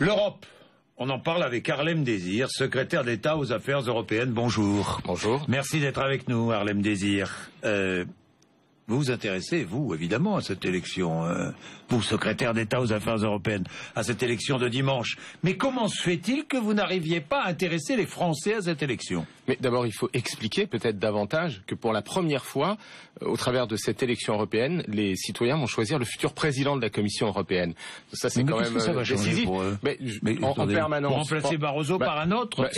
L'Europe, on en parle avec Harlem Désir, secrétaire d'État aux Affaires européennes. Bonjour. Bonjour. Merci d'être avec nous, Harlem Désir. Vous vous intéressez, vous, évidemment, à cette élection, vous, secrétaire d'État aux Affaires européennes, à cette élection de dimanche. Mais comment se fait-il que vous n'arriviez pas à intéresser les Français à cette élection? Mais d'abord, il faut expliquer peut-être davantage que pour la première fois, au travers de cette élection européenne, les citoyens vont choisir le futur président de la Commission européenne. Ça, c'est quand même ça va décisif. Pour eux en permanence. Pour remplacer Barroso par un autre,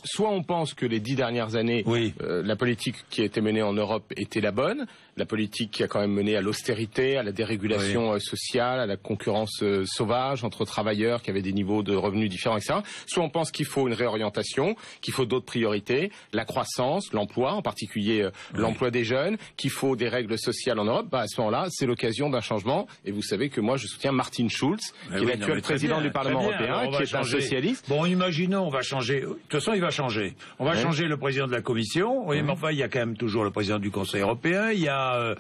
soit on pense que les 10 dernières années, la politique qui a été menée en Europe était la bonne, la politique qui a quand même mené à l'austérité, à la dérégulation sociale, à la concurrence sauvage entre travailleurs qui avaient des niveaux de revenus différents, etc. Soit on pense qu'il faut une réorientation, qu'il faut d'autres priorités, la croissance, l'emploi, en particulier l'emploi des jeunes, qu'il faut des règles sociales en Europe. À ce moment-là, c'est l'occasion d'un changement. Et vous savez que moi, je soutiens Martin Schulz, qui est l'actuel président du Parlement européen, qui est un socialiste. Bon, imaginons, on va changer. De toute façon, il va changer. On va changer le président de la Commission. Oui, mais enfin, il y a quand même toujours le président du Conseil européen. Il y a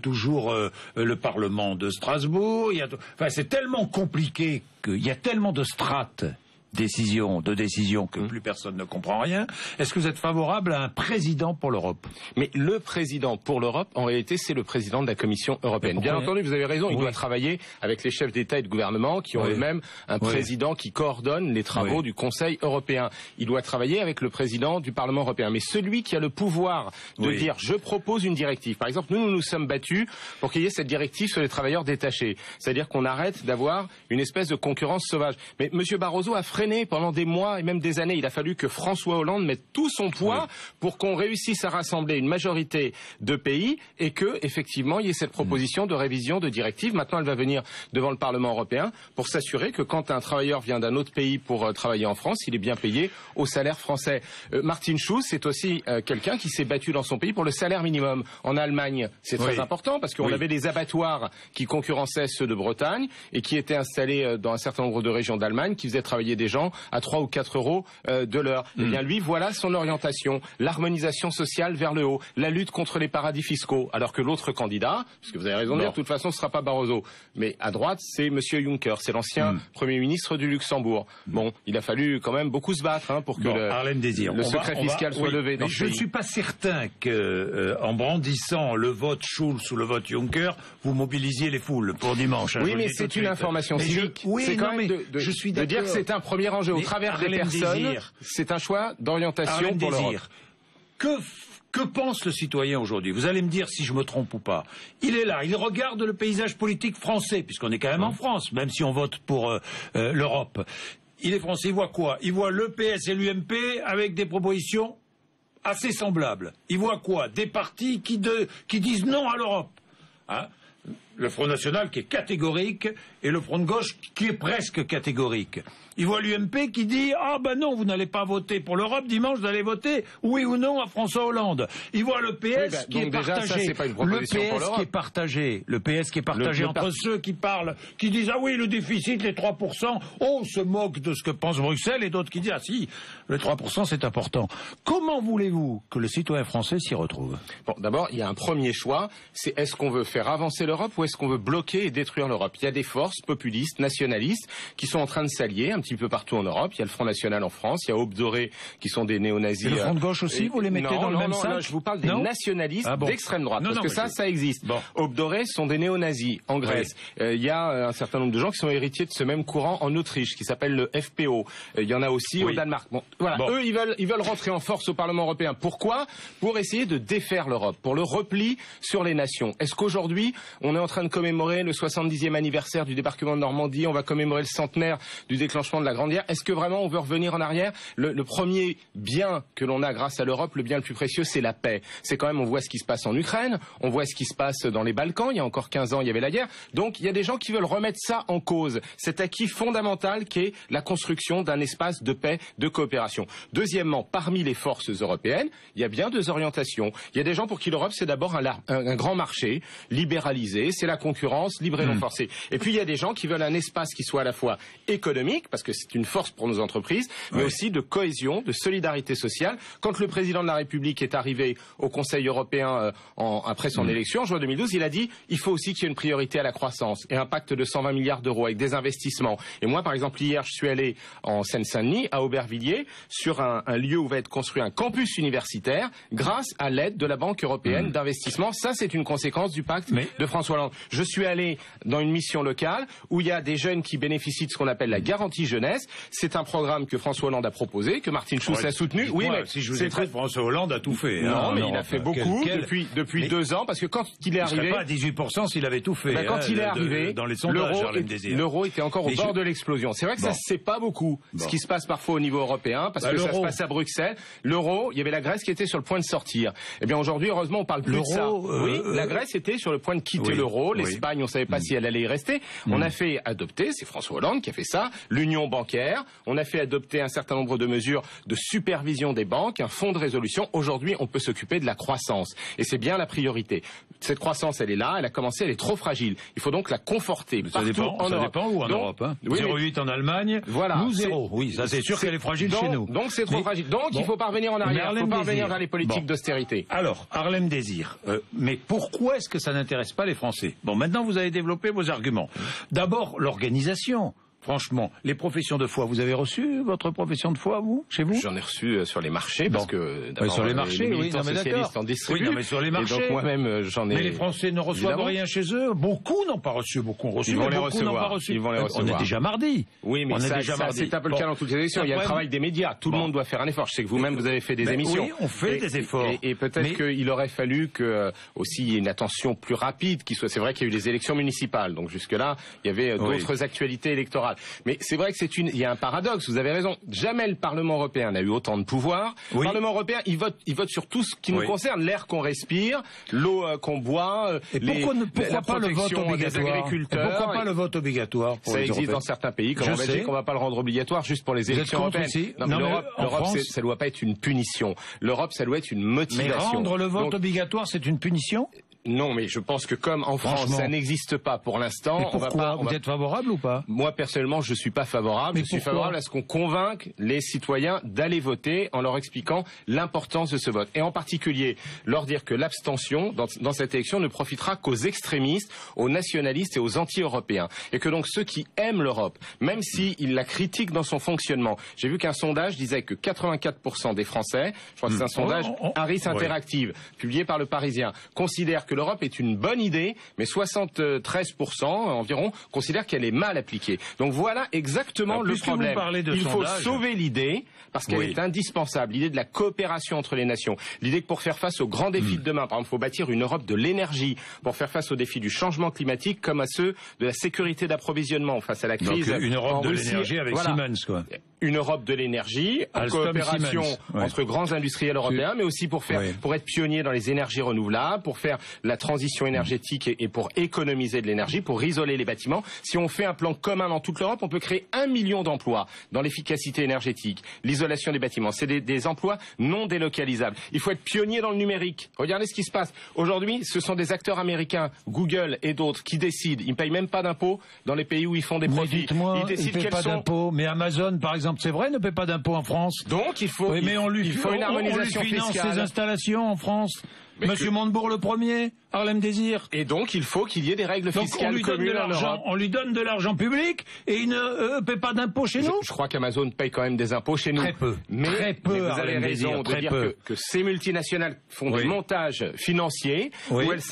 toujours le Parlement de Strasbourg. Enfin, c'est tellement compliqué qu'il y a tellement de strates de décision que plus personne ne comprend rien. Est-ce que vous êtes favorable à un président pour l'Europe? Mais le président pour l'Europe, en réalité, c'est le président de la Commission européenne. Bien entendu, vous avez raison, il doit travailler avec les chefs d'État et de gouvernement qui ont eux-mêmes un président qui coordonne les travaux du Conseil européen. Il doit travailler avec le président du Parlement européen. Mais celui qui a le pouvoir de dire « je propose une directive ». Par exemple, nous nous sommes battus pour qu'il y ait cette directive sur les travailleurs détachés. C'est-à-dire qu'on arrête d'avoir une espèce de concurrence sauvage. Mais M. Barroso a freiné pendant des mois et même des années. Il a fallu que François Hollande mette tout son poids pour qu'on réussisse à rassembler une majorité de pays et que, effectivement, il y ait cette proposition de révision de directive. Maintenant, elle va venir devant le Parlement européen pour s'assurer que quand un travailleur vient d'un autre pays pour travailler en France, il est bien payé au salaire français. Martin Schulz, c'est aussi quelqu'un qui s'est battu dans son pays pour le salaire minimum. En Allemagne, c'est très important parce qu'on avait des abattoirs qui concurrençaient ceux de Bretagne et qui étaient installés dans un certain nombre de régions d'Allemagne qui faisaient travailler des gens à 3 ou 4 euros de l'heure. Eh bien lui, voilà son orientation, l'harmonisation sociale vers le haut, la lutte contre les paradis fiscaux, alors que l'autre candidat, parce que vous avez raison de dire, de toute façon ce ne sera pas Barroso, mais à droite c'est M. Juncker, c'est l'ancien Premier ministre du Luxembourg. Bon, il a fallu quand même beaucoup se battre pour que le secret fiscal soit levé dans ce pays. Je ne suis pas certain que, en brandissant le vote Schulz ou le vote Juncker, vous mobilisiez les foules pour dimanche. Oui, mais c'est une information civique. C'est quand même de dire que c'est un premier enjeu au travers des personnes. C'est un choix d'orientation pour l'Europe. Que pense le citoyen aujourd'hui? Vous allez me dire si je me trompe ou pas. Il est là, il regarde le paysage politique français, puisqu'on est quand même en France, même si on vote pour l'Europe. Il est français, il voit quoi? Il voit le PS et l'UMP avec des propositions assez semblables. Il voit quoi? Des partis qui disent non à l'Europe. Le Front National qui est catégorique et le Front de Gauche qui est presque catégorique. Il voit l'UMP qui dit « Ah ben non, vous n'allez pas voter pour l'Europe, dimanche vous allez voter oui ou non à François Hollande ». Il voit le PS qui est partagé. Le PS qui est partagé entre ceux qui parlent, qui disent « Ah oui, le déficit, les 3%, on se moque de ce que pense Bruxelles » et d'autres qui disent « Ah si, les 3% c'est important ». Comment voulez-vous que le citoyen français s'y retrouve? Bon, d'abord, il y a un premier choix, c'est est-ce qu'on veut faire avancer l'Europe ou est-ce qu'on veut bloquer et détruire l'Europe? Il y a des forces populistes, nationalistes, qui sont en train de s'allier un petit peu partout en Europe. Il y a le Front National en France, il y a Aube Dorée qui sont des néo-nazis. Et le Front de Gauche aussi, vous les mettez dans le même sac? Non, je vous parle des nationalistes d'extrême droite, parce que ça existe. Aube Dorée sont des néo-nazis en Grèce. Il y a un certain nombre de gens qui sont héritiers de ce même courant en Autriche, qui s'appelle le FPO. Il y en a aussi au Danemark. Eux, ils veulent rentrer en force au Parlement européen. Pourquoi? Pour essayer de défaire l'Europe, pour le repli sur les nations. Est-ce qu'aujourd'hui, on est en train de commémorer le 70e anniversaire du débarquement de Normandie, on va commémorer le centenaire du déclenchement de la Grande Guerre? Est-ce que vraiment on veut revenir en arrière? Le premier bien que l'on a grâce à l'Europe, le bien le plus précieux, c'est la paix. C'est quand même, on voit ce qui se passe en Ukraine, on voit ce qui se passe dans les Balkans, il y a encore 15 ans il y avait la guerre, donc il y a des gens qui veulent remettre ça en cause, cet acquis fondamental qui est la construction d'un espace de paix, de coopération. Deuxièmement, parmi les forces européennes, il y a bien deux orientations. Il y a des gens pour qui l'Europe c'est d'abord un grand marché, libéralisé, c'est la concurrence, libre et non forcée. Et puis il y a des gens qui veulent un espace qui soit à la fois économique, parce que c'est une force pour nos entreprises, mais aussi de cohésion, de solidarité sociale. Quand le président de la République est arrivé au Conseil européen après son élection, en juin 2012, il a dit il faut aussi qu'il y ait une priorité à la croissance et un pacte de 120 milliards d'euros avec des investissements. Et moi, par exemple, hier, je suis allé en Seine-Saint-Denis, à Aubervilliers, sur un lieu où va être construit un campus universitaire grâce à l'aide de la Banque européenne d'investissement. Ça, c'est une conséquence du pacte de François Hollande. Je suis allé dans une mission locale où il y a des jeunes qui bénéficient de ce qu'on appelle la garantie jeunesse. C'est un programme que François Hollande a proposé, que Martin Schulz a soutenu. Oui, mais si je vous ai dit, François Hollande a tout fait. Non, mais il a fait beaucoup depuis 2 ans, parce que quand il est arrivé... pas à 18% s'il avait tout fait. Quand il est arrivé, dans les sondages, l'euro était encore au bord de l'explosion. C'est vrai que ça se sait pas beaucoup, ce qui se passe parfois au niveau européen, parce que ça se passe à Bruxelles. L'euro, il y avait la Grèce qui était sur le point de sortir. Eh bien aujourd'hui, heureusement, on parle plus de ça. Oui, la Grèce était sur le point de quitter l'euro. L'Espagne, on savait pas si elle allait y rester. On a fait adopter, c'est François Hollande qui a fait ça, l'union bancaire. On a fait adopter un certain nombre de mesures de supervision des banques, un fonds de résolution. Aujourd'hui, on peut s'occuper de la croissance. Et c'est bien la priorité. Cette croissance, elle est là, elle a commencé, elle est trop fragile. Il faut donc la conforter. Ça dépend où en Europe. 0,8 en Allemagne, nous 0. Oui, ça c'est sûr qu'elle est fragile chez nous. Donc c'est trop fragile. Donc il faut pas revenir en arrière, il faut pas revenir vers les politiques d'austérité. Alors, Harlem Désir, mais pourquoi est-ce que ça n'intéresse pas les Français? Bon, maintenant vous avez développé vos arguments. D'abord, l'organisation. Franchement, les professions de foi, vous avez reçu votre profession de foi, vous, chez vous? J'en ai reçu sur les marchés, parce que sur les marchés, les militants socialistes en distribuent. Oui, non, mais sur les marchés. Et donc moi-même, j'en ai. Mais les Français ne reçoivent rien chez eux. Beaucoup n'ont pas reçu, beaucoup ont reçu. Ils vont les recevoir. On est déjà mardi. Oui, mais c'est un peu le cas dans toutes les élections. Il y a le travail des médias. Tout le monde doit faire un effort. Je sais que vous-même, vous avez fait des émissions. Oui, on fait des efforts. Et peut-être qu'il aurait fallu que aussi il y ait une attention plus rapide qui soit. C'est vrai qu'il y a eu les élections municipales. Donc jusque-là, il y avait d'autres actualités électorales. Mais c'est vrai que il y a un paradoxe, vous avez raison. Jamais le Parlement européen n'a eu autant de pouvoir. Le Parlement européen, il vote sur tout ce qui nous concerne, l'air qu'on respire, l'eau qu'on boit, pourquoi pas le vote obligatoire des agriculteurs. Pourquoi pas le vote obligatoire pour Ça existe dans certains pays, comme en Belgique, on ne va pas le rendre obligatoire juste pour les élections européennes. Non, l'Europe, ça ne doit pas être une punition. L'Europe, ça doit être une motivation. Mais rendre le vote obligatoire, c'est une punition ? Non, mais je pense que comme en France, ça n'existe pas pour l'instant. Vous êtes favorable ou pas? Moi, personnellement, je suis pas favorable. Je suis favorable à ce qu'on convainque les citoyens d'aller voter en leur expliquant l'importance de ce vote. Et en particulier, leur dire que l'abstention dans cette élection ne profitera qu'aux extrémistes, aux nationalistes et aux anti-européens. Et que donc ceux qui aiment l'Europe, même s'ils la critiquent dans son fonctionnement, j'ai vu qu'un sondage disait que 84% des Français, je crois que c'est un sondage Harris Interactive, publié par le Parisien, considèrent que l'Europe est une bonne idée, mais 73% environ considèrent qu'elle est mal appliquée. Donc voilà exactement le problème. Il faut sauver l'idée, parce qu'elle est indispensable, l'idée de la coopération entre les nations, l'idée que pour faire face aux grands défis de demain, par exemple, il faut bâtir une Europe de l'énergie, pour faire face aux défis du changement climatique, comme à ceux de la sécurité d'approvisionnement face à la crise. Donc une Europe de l'énergie avec Siemens, quoi. Une Europe de l'énergie, en coopération entre grands industriels européens, mais aussi pour être pionnier dans les énergies renouvelables, pour faire la transition énergétique et pour économiser de l'énergie, pour isoler les bâtiments. Si on fait un plan commun dans toute l'Europe, on peut créer 1 million d'emplois dans l'efficacité énergétique, l'isolation des bâtiments. C'est des emplois non délocalisables. Il faut être pionnier dans le numérique. Regardez ce qui se passe. Aujourd'hui, ce sont des acteurs américains, Google et d'autres, qui décident. Ils ne payent même pas d'impôts dans les pays où ils font des profits. Dites-moi, ils ne paient pas d'impôts. Mais Amazon, par exemple, c'est vrai, ne paie pas d'impôts en France. Donc il faut, mais il faut une harmonisation fiscale. On lui finance ses installations en France. Monsieur Montebourg le premier, Harlem Désir. Et donc il faut qu'il y ait des règles fiscales communes en Europe. On lui donne de l'argent public et il ne paie pas d'impôts chez nous. Je crois qu'Amazon paye quand même des impôts chez nous. Très peu. Mais vous avez raison de dire que ces multinationales font des montages financiers où elles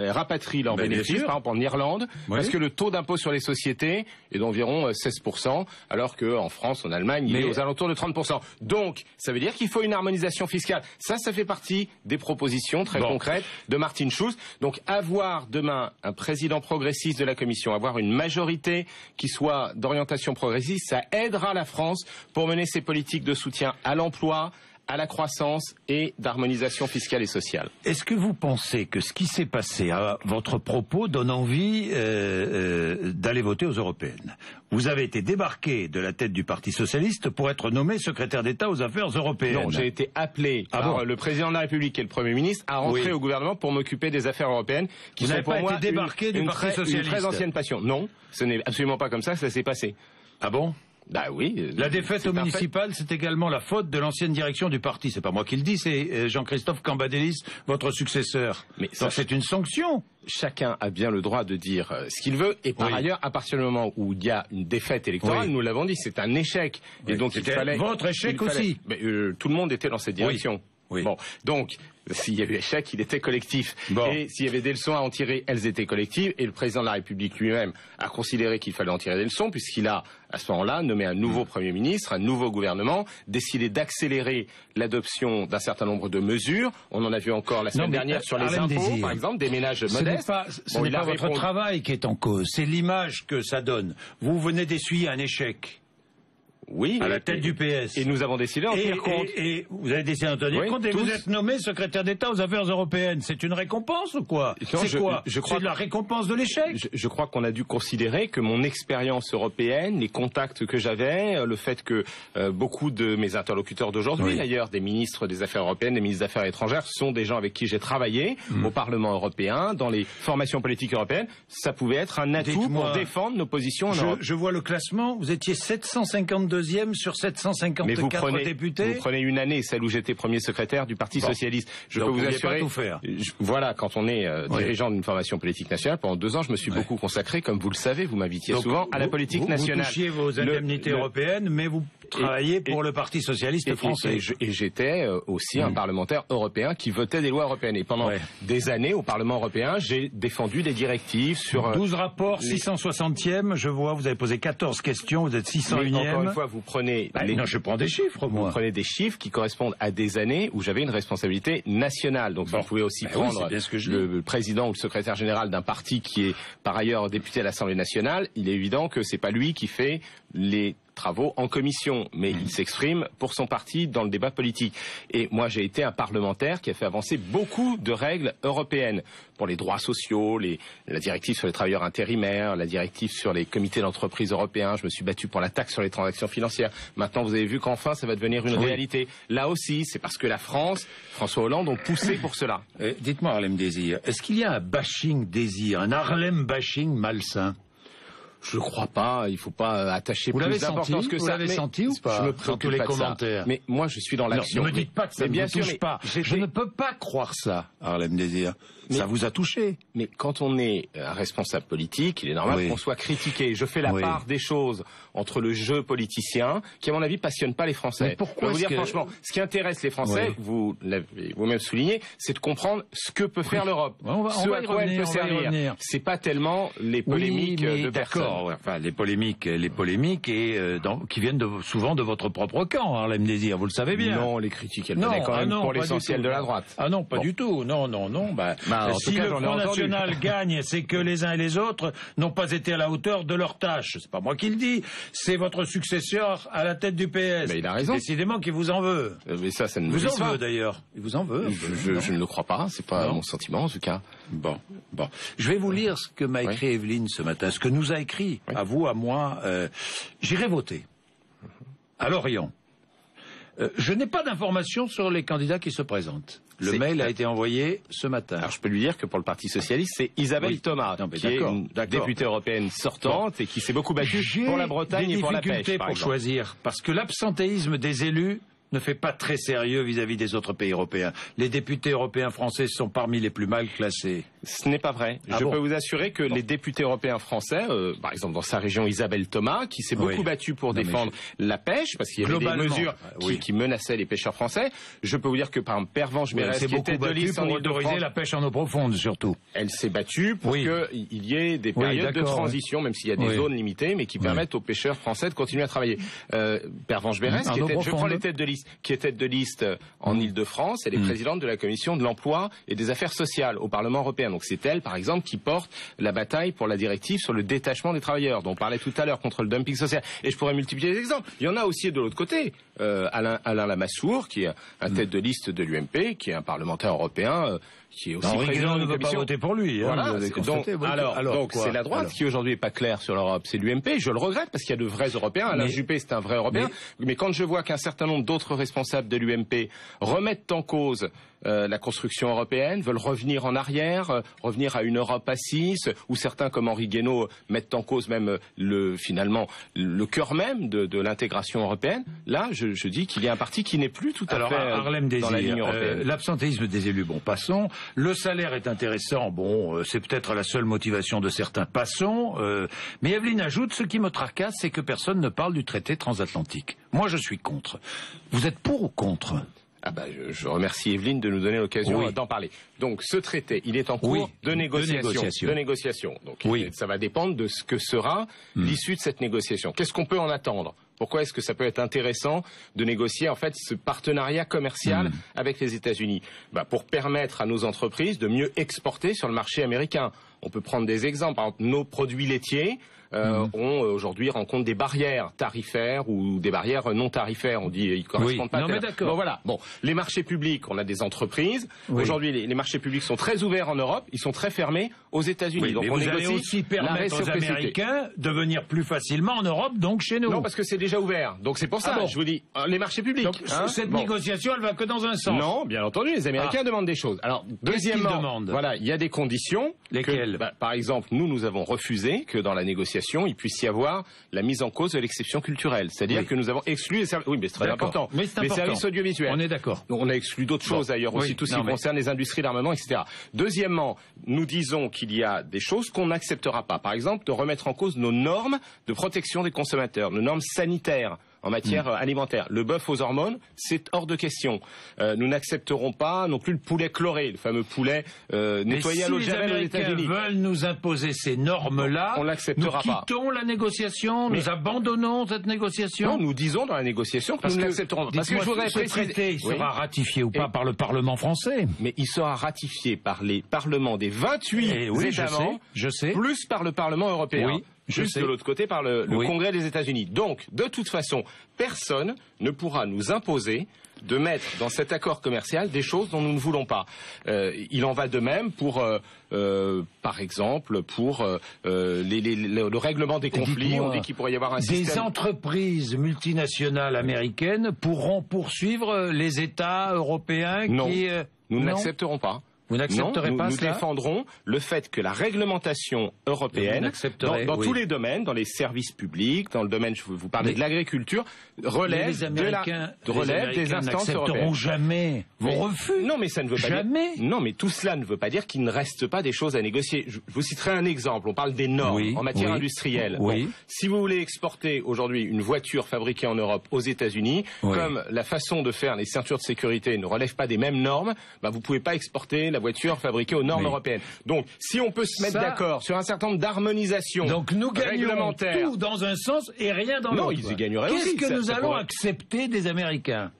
rapatrient leurs bénéfices, par exemple en Irlande, parce que le taux d'impôt sur les sociétés est d'environ 16%, alors qu'en France, en Allemagne, il est aux alentours de 30%. Donc, ça veut dire qu'il faut une harmonisation fiscale. Ça fait partie des propositions très concrètes de Martin Schulz. Donc avoir demain un président progressiste de la Commission, avoir une majorité qui soit d'orientation progressiste, ça aidera la France pour mener ses politiques de soutien à l'emploi, à la croissance et d'harmonisation fiscale et sociale. Est-ce que vous pensez que ce qui s'est passé à votre propos donne envie d'aller voter aux européennes? Vous avez été débarqué de la tête du Parti socialiste pour être nommé secrétaire d'État aux affaires européennes. Non, j'ai été appelé par le président de la République et le Premier ministre à rentrer au gouvernement pour m'occuper des affaires européennes, qui sont pour moi une très ancienne passion. Non, ce n'est absolument pas comme ça que ça s'est passé. Ah bon? Bah oui. La défaite au municipal, c'est également la faute de l'ancienne direction du parti. C'est pas moi qui le dis, c'est Jean-Christophe Cambadélis, votre successeur. Mais ça, c'est une sanction. Chacun a bien le droit de dire ce qu'il veut, et par ailleurs, à partir du moment où il y a une défaite électorale, nous l'avons dit, c'est un échec. Et donc il fallait votre échec aussi. Mais, tout le monde était dans cette direction. Oui. Bon, donc s'il y a eu échec, il était collectif. Bon. Et s'il y avait des leçons à en tirer, elles étaient collectives. Et le président de la République lui-même a considéré qu'il fallait en tirer des leçons, puisqu'il a, à ce moment-là, nommé un nouveau Premier ministre, un nouveau gouvernement, décidé d'accélérer l'adoption d'un certain nombre de mesures. On en a vu encore la semaine dernière sur les impôts, par exemple, des ménages modestes. Ce n'est pas votre travail qui est en cause, c'est l'image que ça donne. Vous venez d'essuyer un échec. Oui, à la tête du PS. Et nous avons décidé d'en tenir compte. Et vous avez décidé d'en tenir compte et vous êtes nommé secrétaire d'État aux affaires européennes. C'est une récompense ou quoi? C'est quoi? C'est de la récompense de l'échec? Je crois qu'on a dû considérer que mon expérience européenne, les contacts que j'avais, le fait que beaucoup de mes interlocuteurs d'aujourd'hui, d'ailleurs, des ministres des Affaires européennes, des ministres des Affaires étrangères, sont des gens avec qui j'ai travaillé au Parlement européen, dans les formations politiques européennes, ça pouvait être un atout pour défendre nos positions en Europe. Je vois le classement, vous étiez 752e sur 754 députés. Vous prenez une année, celle où j'étais premier secrétaire du Parti socialiste. Je peux vous assurer. Pas tout faire. Voilà, quand on est dirigeant d'une formation politique nationale, pendant 2 ans, je me suis beaucoup consacré, comme vous le savez, vous m'invitiez souvent, à la politique nationale. Vous touchiez vos indemnités européennes, mais vous travailliez pour le Parti socialiste français. Et j'étais aussi un parlementaire européen qui votait des lois européennes. Et pendant des années, au Parlement européen, j'ai défendu des directives sur 12 rapports, 660e, je vois, vous avez posé 14 questions, vous êtes 601e. Encore une fois, vous prenez... Non, je prends des chiffres, moi. Vous prenez des chiffres qui correspondent à des années où j'avais une responsabilité nationale. Donc vous pouvez aussi prendre le président ou le secrétaire général d'un parti qui est par ailleurs député à l'Assemblée nationale. Il est évident que c'est pas lui qui fait les travaux en commission, mais il s'exprime pour son parti dans le débat politique. Et moi, j'ai été un parlementaire qui a fait avancer beaucoup de règles européennes pour les droits sociaux, la directive sur les travailleurs intérimaires, la directive sur les comités d'entreprise européens. Je me suis battu pour la taxe sur les transactions financières. Maintenant, vous avez vu qu'enfin, ça va devenir une réalité. Là aussi, c'est parce que la France, François Hollande, ont poussé pour cela. Dites-moi, Harlem Désir, est-ce qu'il y a un bashing Désir, un Harlem bashing malsain? Je crois pas, il faut pas attacher plus d'importance que ça. Vous l'avez senti ou pas? Je me préoccupe pas de commentaires. Mais moi, je suis dans l'action. Ne me dites pas que ça ne me touche pas. Je ne peux pas croire ça, Harlem Désir. Ça vous a touché. Mais quand on est un responsable politique, il est normal qu'on soit critiqué. Je fais la part des choses entre le jeu politicien, qui à mon avis passionne pas les Français. Mais pourquoi? Je vais vous dire franchement, ce qui intéresse les Français, vous l'avez vous-même souligné, c'est de comprendre ce que peut faire l'Europe, ce à quoi elle peut servir. C'est pas tellement les polémiques de personnes. Enfin, les polémiques et qui viennent souvent de votre propre camp, Harlem Désir, vous le savez bien. Non, les critiques, elles venaient quand même pour l'essentiel de la droite. Ah non, pas du tout. Non. Si le Front National gagne, c'est que les uns et les autres n'ont pas été à la hauteur de leur tâche. C'est pas moi qui le dis, c'est votre successeur à la tête du PS. Mais il a raison. Décidément qu'il vous en veut. Mais ça ne vous en veut d'ailleurs. Il vous en veut. Je ne le crois pas. C'est pas mon sentiment en tout cas. Bon. Je vais vous lire ce que m'a écrit Evelyne ce matin, ce que nous a écrit, à vous, à moi. J'irai voter à Lorient. Je n'ai pas d'informations sur les candidats qui se présentent. Le mail a été envoyé ce matin. Alors je peux lui dire que pour le Parti socialiste, c'est Isabelle Thomas, qui est une députée européenne sortante et qui s'est beaucoup battue pour la Bretagne et pour la pêche. J'ai des difficultés pour choisir, parce que l'absentéisme des élus ne fait pas très sérieux vis-à-vis des autres pays européens. Les députés européens français sont parmi les plus mal classés. Ce n'est pas vrai. Je peux vous assurer que les députés européens français, par exemple dans sa région, Isabelle Thomas, qui s'est beaucoup battue pour défendre la pêche, parce qu'il y avait des mesures qui menaçaient les pêcheurs français. Je peux vous dire que par exemple, Pervenche Berès, qui était de liste en autoriser la pêche en eau profonde, surtout. Elle s'est battue pour qu'il y ait des périodes de transition, même s'il y a des zones limitées, mais qui permettent aux pêcheurs français de continuer à travailler. Pervenche Berès, qui était, je prends les têtes de liste, qui est tête de liste en Île-de-France, elle est présidente de la commission de l'emploi et des affaires sociales au Parlement européen. Donc c'est elle, par exemple, qui porte la bataille pour la directive sur le détachement des travailleurs, dont on parlait tout à l'heure, contre le dumping social. Et je pourrais multiplier les exemples. Il y en a aussi de l'autre côté. Alain Lamassoure, qui est un tête de liste de l'UMP, qui est un parlementaire européen, qui est aussi président ne veut pas voter pour lui. Voilà, donc c'est la droite qui aujourd'hui est pas claire sur l'Europe, c'est l'UMP. Je le regrette parce qu'il y a de vrais Européens. Alain Juppé, c'est un vrai Européen. Mais quand je vois qu'un certain nombre d'autres responsables de l'UMP remettent en cause la construction européenne, veulent revenir en arrière, revenir à une Europe à 6, ou certains comme Henri Guénaud mettent en cause même finalement le cœur même de l'intégration européenne. Là, je dis qu'il y a un parti qui n'est plus tout à fait dans la ligne européenne. L'absentéisme des élus, bon, passons. Le salaire est intéressant, bon, c'est peut-être la seule motivation de certains, passons. Mais Evelyne ajoute, ce qui me tracasse, c'est que personne ne parle du traité transatlantique. Moi, je suis contre. Vous êtes pour ou contre ? Je remercie Evelyne de nous donner l'occasion d'en parler. Donc ce traité, il est en cours de négociation. Donc ça va dépendre de ce que sera l'issue de cette négociation. Qu'est-ce qu'on peut en attendre ? Pourquoi est-ce que ça peut être intéressant de négocier en fait ce partenariat commercial avec les États-Unis ? Pour permettre à nos entreprises de mieux exporter sur le marché américain. On peut prendre des exemples. Par exemple, nos produits laitiers aujourd'hui rencontrent des barrières tarifaires ou des barrières non tarifaires. On dit ils correspondent pas. Mais d'accord. Bon, voilà. Bon, les marchés publics, on a des entreprises. Aujourd'hui, les marchés publics sont très ouverts en Europe. Ils sont très fermés aux États-Unis. Donc on négocie aussi permettre aux Américains de venir plus facilement en Europe, donc chez nous. Non, parce que c'est déjà ouvert. Donc c'est pour ça. Je vous dis les marchés publics. Donc cette négociation, elle va que dans un sens. Non, bien entendu, les Américains demandent des choses. Alors deuxièmement, voilà, il y a des conditions. Lesquelles ? Par exemple, nous avons refusé que dans la négociation il puisse y avoir la mise en cause de l'exception culturelle. C'est-à-dire que nous avons exclu les services... Oui, mais c'est très important. Mais c'est important. Les services audiovisuels. On est d'accord. On a exclu d'autres choses d'ailleurs aussi, tout ce qui concerne les industries d'armement, etc. Deuxièmement, nous disons qu'il y a des choses qu'on n'acceptera pas. Par exemple, de remettre en cause nos normes de protection des consommateurs, nos normes sanitaires en matière alimentaire. Le bœuf aux hormones, c'est hors de question. Nous n'accepterons pas non plus le poulet chloré, le fameux poulet nettoyé à l'eau de Javel aux États-Unis. Si les Américains veulent nous imposer ces normes-là, on l'acceptera pas. Nous quittons la négociation, nous abandonnons cette négociation. Non, nous disons dans la négociation que nous l'accepterons. Parce que je voudrais préciser, ce traité, il sera ratifié ou pas par le Parlement français. Mais il sera ratifié par les parlements des 28 États membres, plus par le Parlement européen. Oui. Juste de l'autre côté par le Congrès des États-Unis. Donc, de toute façon, personne ne pourra nous imposer de mettre dans cet accord commercial des choses dont nous ne voulons pas. Il en va de même pour, par exemple, pour le règlement des conflits. On dit qu'il pourrait y avoir un système... Des entreprises multinationales américaines pourront poursuivre les États européens qui... Nous n'accepterons pas. Vous n'accepterez pas cela ? Nous défendrons le fait que la réglementation européenne, dans tous les domaines, dans les services publics, dans le domaine, je vous parlais de l'agriculture, relève des instances européennes. Jamais vos refus. Non, mais ça ne veut pas dire... Non, mais tout cela ne veut pas dire qu'il ne reste pas des choses à négocier. Je vous citerai un exemple. On parle des normes en matière industrielle. Bon, si vous voulez exporter aujourd'hui une voiture fabriquée en Europe aux États-Unis, comme la façon de faire les ceintures de sécurité ne relève pas des mêmes normes, vous ne pouvez pas exporter la voiture fabriquée aux normes européennes. Donc, si on peut se mettre d'accord sur un certain nombre d'harmonisations réglementaires... Donc, nous gagnons tout dans un sens et rien dans l'autre. Non, ils y gagneraient aussi. Qu'est-ce que nous allons accepter des Américains,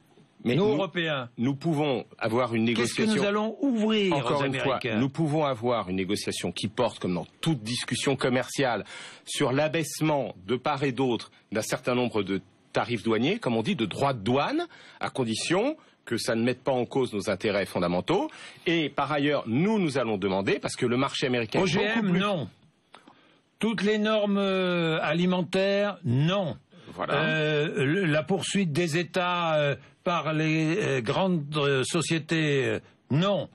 nous, Européens ? Nous pouvons avoir une négociation... Qu'est-ce que nous allons ouvrir aux Américains ? Nous pouvons avoir une négociation qui porte, comme dans toute discussion commerciale, sur l'abaissement de part et d'autre d'un certain nombre de tarifs douaniers, comme on dit, de droits de douane, à condition que ça ne mette pas en cause nos intérêts fondamentaux. Et par ailleurs, nous allons demander, parce que le marché américain... OGM, non. Toutes les normes alimentaires, non. Voilà. La poursuite des États par les grandes sociétés, non.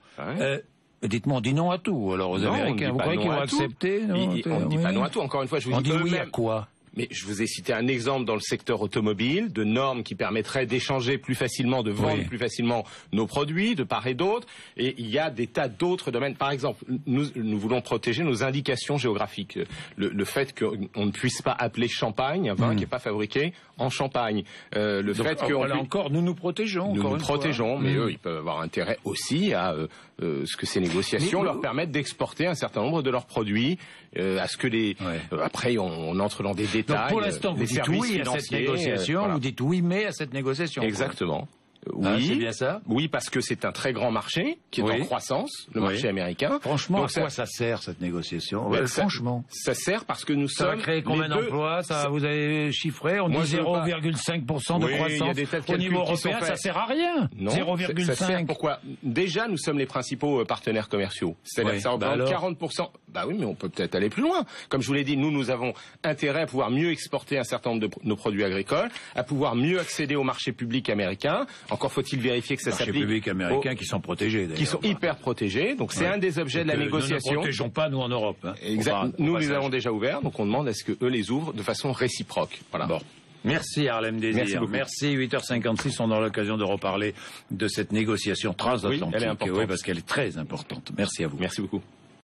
Dites-moi, on dit non à tout, alors aux Américains. Vous croyez qu'ils vont accepter ? On ne dit pas non à tout, encore une fois, je vous dis... On dit oui à quoi ? Mais je vous ai cité un exemple dans le secteur automobile, de normes qui permettraient d'échanger plus facilement, de vendre plus facilement nos produits, de part et d'autre. Et il y a des tas d'autres domaines. Par exemple, nous voulons protéger nos indications géographiques. Le fait qu'on ne puisse pas appeler Champagne un vin qui n'est pas fabriqué en Champagne. Le fait que là encore, nous nous protégeons. Nous nous protégeons, mais eux, ils peuvent avoir intérêt aussi à ce que ces négociations leur permettent d'exporter un certain nombre de leurs produits, à ce que les... après, on entre dans des détails. Donc pour l'instant, vous dites oui à cette négociation, vous dites oui mais à cette négociation. Exactement. Oui, c'est bien ça. Oui, parce que c'est un très grand marché qui est en croissance, le marché américain. Franchement, donc à quoi ça sert cette négociation? Franchement, ça sert parce que nous sommes. Ça va créer combien d'emplois? Vous avez chiffré? On dit 0,5% de croissance. Au niveau européen, ça sert à rien. 0,5. Ça sert pourquoi? Déjà, nous sommes les principaux partenaires commerciaux. C'est-à-dire ça représente 40%. Bah oui, mais on peut peut-être aller plus loin. Comme je vous l'ai dit, nous avons intérêt à pouvoir mieux exporter un certain nombre de nos produits agricoles, à pouvoir mieux accéder au marché public américain. Encore faut-il vérifier que ça s'applique. Les marchés publics américains qui sont protégés, d'ailleurs. Qui sont hyper protégés. Donc c'est un des objets de la négociation. Nous ne protégeons pas, nous, en Europe. Hein. Exact. Nous les avons déjà ouverts, donc on demande à ce qu'eux les ouvrent de façon réciproque. Voilà. Bon. Merci Harlem Désir. Merci 8h56. On aura l'occasion de reparler de cette négociation transatlantique. Oui, elle est importante. Oui, parce qu'elle est très importante. Merci à vous. Merci beaucoup.